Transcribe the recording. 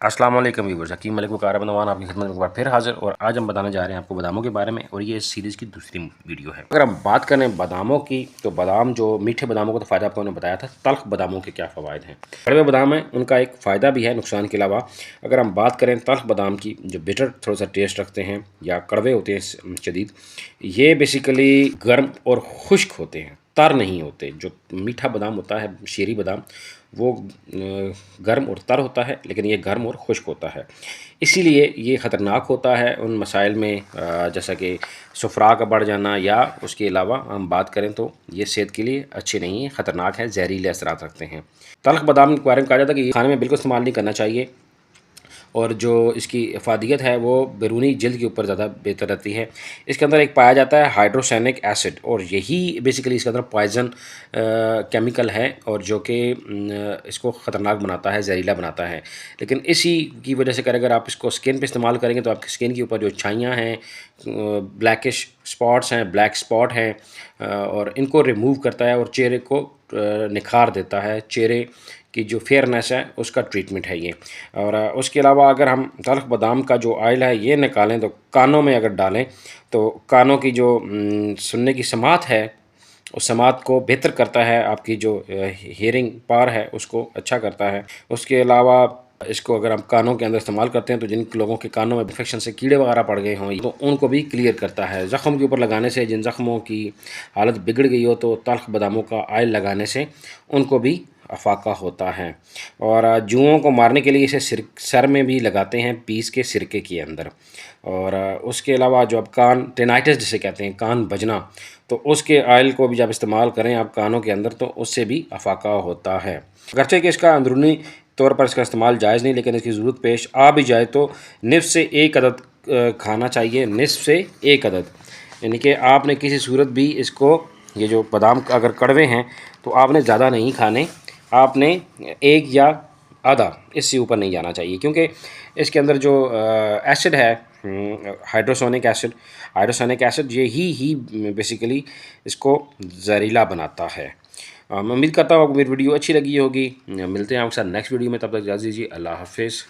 अस्सलाम वालेकुम व्यूअर्स, हकीम मलिक वकार बनवान आपकी खिदमत में एक बार फिर हाजिर। और आज हम बताने जा रहे हैं आपको बादामों के बारे में, और ये इस सीरीज़ की दूसरी वीडियो है। अगर हम बात करें बादामों की, तो बादाम जो मीठे बादामों का तो फ़ायदा आपको मैंने बताया था। तल्ख बादामों के क्या फ़वाइद हैं? कड़वे बादाम हैं, उनका एक फ़ायदा भी है नुकसान के अलावा। अगर हम बात करें तल्ख बादाम की, जो बिटर थोड़ा सा टेस्ट रखते हैं या कड़वे होते हैं शदीद, ये बेसिकली गर्म और खुश्क होते हैं, तर नहीं होते। जो मीठा बादाम होता है, शेरी बादाम, वो गर्म और तर होता है, लेकिन ये गर्म और खुश्क होता है। इसीलिए ये ख़तरनाक होता है उन मसाइल में, जैसा कि सफ़रा का बढ़ जाना, या उसके अलावा हम बात करें तो ये सेहत के लिए अच्छे नहीं है, ख़तरनाक है, जहरीले असरात रखते हैं। तल्ख बादाम के बारे में कहा जाता है कि ये खाने में बिल्कुल इस्तेमाल नहीं करना चाहिए, और जो इसकी अफादियत है वो बैरूनी जल्द के ऊपर ज़्यादा बेहतर रहती है। इसके अंदर एक पाया जाता है हाइड्रोसायनिक एसिड, और यही बेसिकली इसके अंदर पॉइज़न केमिकल है, और जो कि इसको ख़तरनाक बनाता है, जहरीला बनाता है। लेकिन इसी की वजह से अगर आप इसको स्किन पे इस्तेमाल करेंगे तो आपकी स्किन के ऊपर जो छाइयाँ हैं, ब्लैकिश स्पॉट्स हैं, ब्लैक स्पॉट हैं, और इनको रिमूव करता है और चेहरे को निखार देता है। चेहरे की जो फेयरनेस है उसका ट्रीटमेंट है ये। और उसके अलावा अगर हम तल्ख बादाम का जो ऑयल है ये निकालें तो कानों में अगर डालें तो कानों की जो सुनने की समात है, उस समात को बेहतर करता है। आपकी जो हियरिंग पावर है उसको अच्छा करता है। उसके अलावा इसको अगर हम कानों के अंदर इस्तेमाल करते हैं तो जिन लोगों के कानों में इन्फेक्शन से कीड़े वगैरह पड़ गए हों तो उनको भी क्लियर करता है। ज़ख़्म के ऊपर लगाने से, जिन ज़ख़्मों की हालत बिगड़ गई हो, तो तल्ख बादामों का ऑयल लगाने से उनको भी अफाका होता है। और जुओं को मारने के लिए इसे सर में भी लगाते हैं, पीस के सिरके के अंदर। और उसके अलावा जो अब कान टेनाइटिस जिसे कहते हैं, कान बजना, तो उसके ऑयल को भी जब इस्तेमाल करें आप कानों के अंदर तो उससे भी अफाका होता है। अगरचे कि इसका अंदरूनी तौर पर इसका इस्तेमाल जायज़ नहीं, लेकिन इसकी ज़रूरत पेश आ भी जाए तो निस्फ़ से एक अदद खाना चाहिए। निस्फ़ से एक अदद, यानी कि आपने किसी सूरत भी इसको, ये जो बादाम अगर कड़वे हैं तो आपने ज़्यादा नहीं खाने, आपने एक या आधा, इससे ऊपर नहीं जाना चाहिए, क्योंकि इसके अंदर जो एसिड है, हाइड्रोसोनिक एसिड यही बेसिकली इसको जहरीला बनाता है। मैं उम्मीद करता हूँ आपको मेरी वीडियो अच्छी लगी होगी। मिलते हैं आपके साथ नेक्स्ट वीडियो में, तब तक इजाज़त दीजिए। अल्लाह हाफ़िज़।